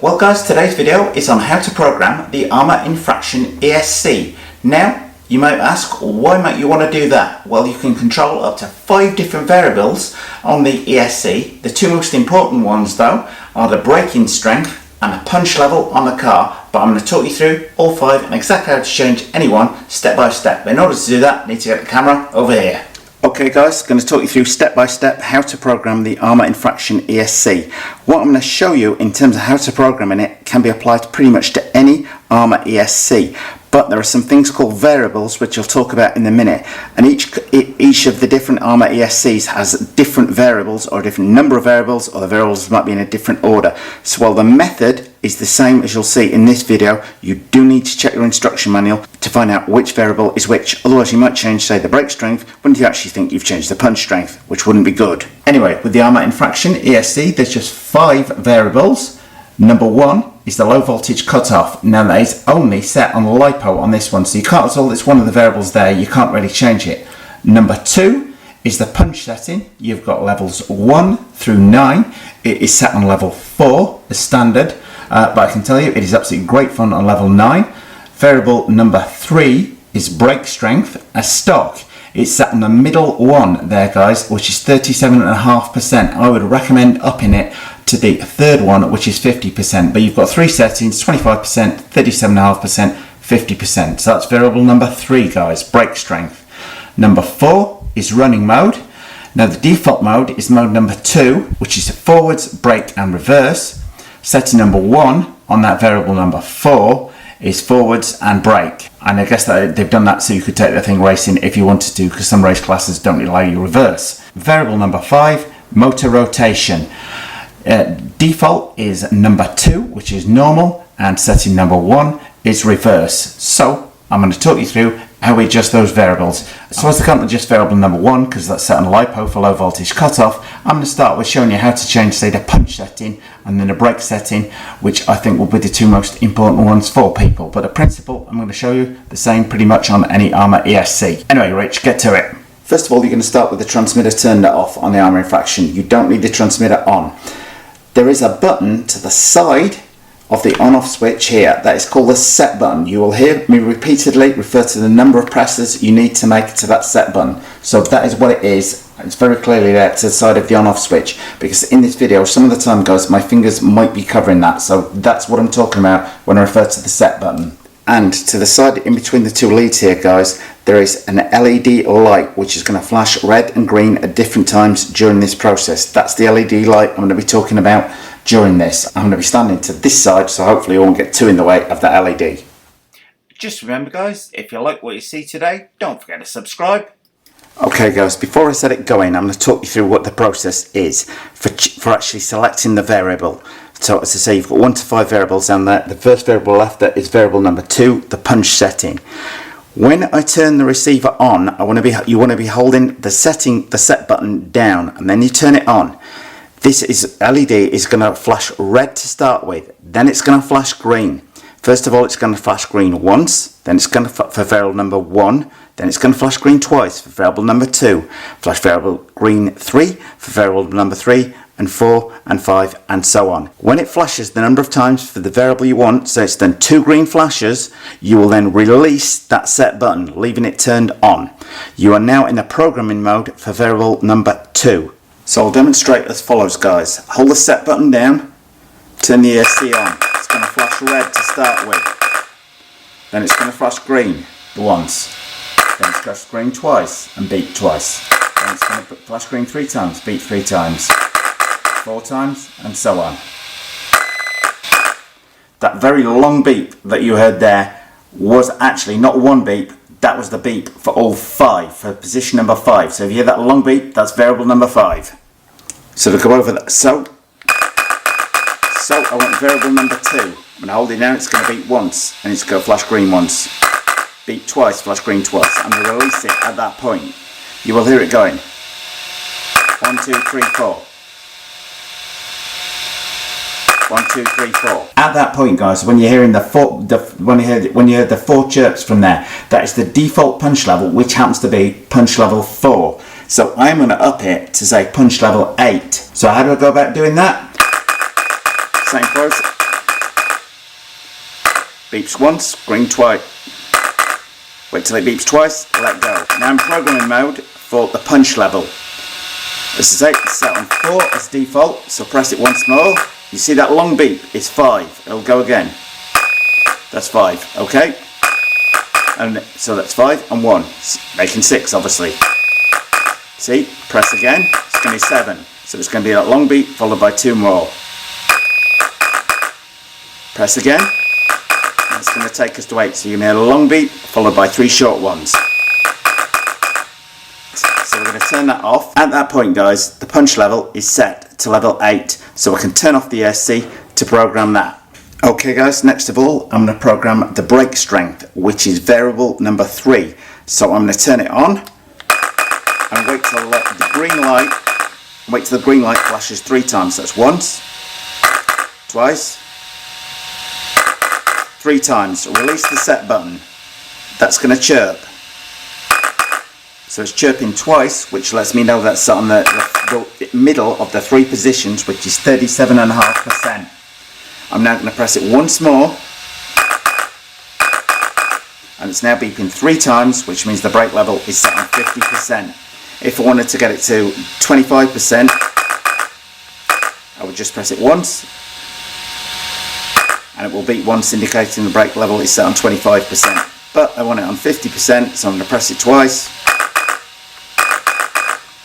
Well guys, today's video is on how to program the Arrma Infraction ESC. Now, you might ask, why might you want to do that? Well, you can control up to 5 different variables on the ESC. The 2 most important ones though are the braking strength and the punch level on the car, but I'm going to talk you through all 5 and exactly how to change any one step by step. But in order to do that, I need to get the camera over here. Okay guys, going to talk you through step by step how to program the Arrma Infraction ESC. What I'm going to show you in terms of how to program it can be applied pretty much to any Arrma ESC, but there are some things called variables which I'll talk about in a minute, and each of the different Arrma ESCs has different variables or a different number of variables, or the variables might be in a different order. So while the method is the same as you'll see in this video, you do need to check your instruction manual to find out which variable is which. Otherwise you might change, say, the brake strength when you actually think you've changed the punch strength, which wouldn't be good. Anyway, with the Arrma Infraction ESC, there's just 5 variables. Number 1 is the low voltage cutoff. Now that is only set on LiPo on this one, so you can't, although it's one of the variables there, you can't really change it. Number 2 is the punch setting. You've got levels 1 through 9. It is set on level 4 as standard, but I can tell you it is absolutely great fun on level 9. Variable number 3 is brake strength as stock. It's set on the middle one there guys, which is 37.5%. I would recommend upping it to the third one, which is 50%, but you've got 3 settings: 25%, 37.5%, 50%. So that's variable number 3 guys, brake strength. Number 4 is running mode. Now the default mode is mode number 2, which is forwards, brake and reverse. Setting number 1 on that variable number 4 is forwards and brake, and I guess that they've done that so you could take the thing racing if you wanted to, because some race classes don't allow you reverse. Variable number 5, motor rotation. Default is number 2, which is normal, and setting number 1 is reverse. So I'm going to talk you through how we adjust those variables. So as I can't adjust variable number 1 because that's set on LiPo for low voltage cutoff, I'm going to start with showing you how to change, say, the punch setting and then the brake setting, which I think will be the 2 most important ones for people. But the principle, I'm going to show you the same pretty much on any Arrma ESC. Anyway, Rich, get to it. First of all, you're going to start with the transmitter turned off on the Arrma Infraction. You don't need the transmitter on. There is a button to the side of the on-off switch here that is called the set button. You will hear me repeatedly refer to the number of presses you need to make to that set button. So that is what it is. It's very clearly there to the side of the on-off switch, because in this video some of the time guys my fingers might be covering that, so that's what I'm talking about when I refer to the set button. And to the side in between the 2 leads here guys, there is an LED light which is going to flash red and green at different times during this process. That's the LED light I'm going to be talking about during this. I'm going to be standing to this side, so hopefully I won't get too in the way of that LED. Just remember guys, if you like what you see today, don't forget to subscribe. Okay guys, before I set it going, I'm going to talk you through what the process is for actually selecting the variable. So as I say, you've got 1 to 5 variables down there. The first variable left there is variable number 2, the punch setting. When I turn the receiver on, you want to be holding the set button down, and then you turn it on. This LED is going to flash red to start with, then it's going to flash green. First of all, it's going to flash green once, then it's going to for variable number 1, then it's going to flash green twice for variable number 2, flash variable green 3 for variable number 3, and 4 and 5 and so on. When it flashes the number of times for the variable you want, so it's done 2 green flashes, you will then release that set button, leaving it turned on. You are now in the programming mode for variable number 2. So I'll demonstrate as follows guys. Hold the set button down, turn the ESC on. It's going to flash red to start with. Then it's going to flash green once. Then it's flash green twice and beep twice. Then it's going to flash green 3 times, beep 3 times, 4 times, and so on. That very long beep that you heard there was actually not 1 beep. That was the beep for all 5, for position number 5. So if you hear that long beep, that's variable number 5. So to go over that, so I want variable number 2. I'm going to hold it down, it's going to beep once, and it's going to flash green once. Beep twice, flash green twice. I'm going to release it at that point. You will hear it going. 1, 2, 3, 4. 1, 2, 3, 4. At that point, guys, when you're hearing when you heard the 4 chirps from there, that is the default punch level, which happens to be punch level 4. So I'm going to up it to say punch level 8. So how do I go about doing that? Same process. beeps once, green twice. Wait till it beeps twice, let go. Now in programming mode for the punch level. This is it's set on 4 as default, so press it once more. You see that long beep is 5. It'll go again. That's 5, okay? And so that's 5 and 1, making 6 obviously. See, press again, it's going to be 7. So it's going to be that long beep followed by 2 more. Press again, and it's going to take us to 8. So you're going to hear a long beep followed by 3 short ones. So we're going to turn that off. At that point, guys, the punch level is set to level 8. So we can turn off the ESC to program that. Okay guys, next of all, I'm going to program the brake strength, which is variable number 3. So I'm going to turn it on and wait till the green light flashes 3 times. That's once, twice, 3 times. Release the set button. That's going to chirp. So it's chirping twice, which lets me know that's on the middle of the 3 positions, which is 37.5%. I'm now going to press it once more, and it's now beeping 3 times, which means the brake level is set on 50%. If I wanted to get it to 25%, I would just press it once, and it will beep once, indicating the brake level is set on 25%. But I want it on 50%, so I'm going to press it twice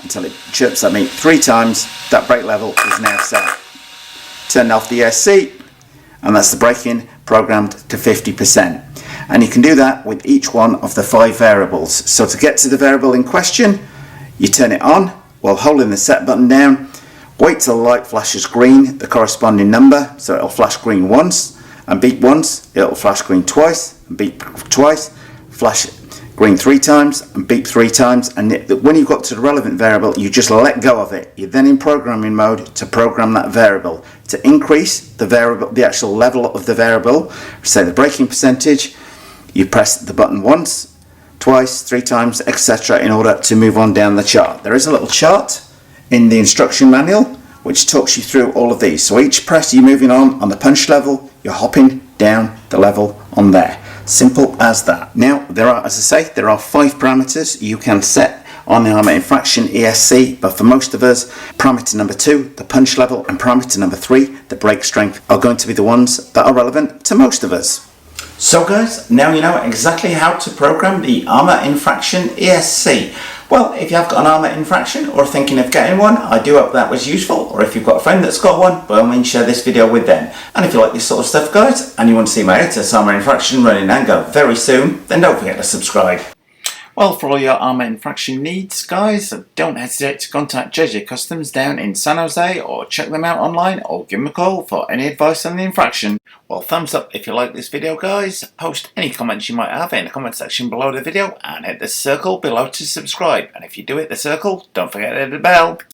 until it chirps at me 3 times. That brake level is now set. Turn off the ESC, and that's the braking programmed to 50%. And you can do that with each one of the 5 variables. So to get to the variable in question, you turn it on while holding the set button down, wait till the light flashes green, the corresponding number, so it'll flash green once and beep once, it'll flash green twice and beep twice, flash green 3 times and beep 3 times, and when you've got to the relevant variable, you just let go of it. You're then in programming mode to program that variable. To increase the variable, the actual level of the variable, say the braking percentage, you press the button once, twice, 3 times, etc. in order to move on down the chart. There is a little chart in the instruction manual which talks you through all of these. So each press you're moving on the punch level, you're hopping down the level on there. Simple as that. Now there are, as I say, there are 5 parameters you can set on the Arrma Infraction ESC, but for most of us, parameter number 2, the punch level, and parameter number 3, the brake strength, are going to be the ones that are relevant to most of us. So guys, now you know exactly how to program the Arrma Infraction ESC. Well, if you have got an Arrma Infraction or thinking of getting one, I do hope that was useful. Or if you've got a friend that's got one, by all means share this video with them. And if you like this sort of stuff guys, and you want to see my latest Arrma Infraction running and go very soon, then don't forget to subscribe. Well, for all your Arrma Infraction needs, guys, don't hesitate to contact JJ Customs down in San Jose, or check them out online, or give them a call for any advice on the infraction. Well, thumbs up if you like this video, guys. Post any comments you might have in the comment section below the video, and hit the circle below to subscribe. And if you do hit the circle, don't forget to hit the bell.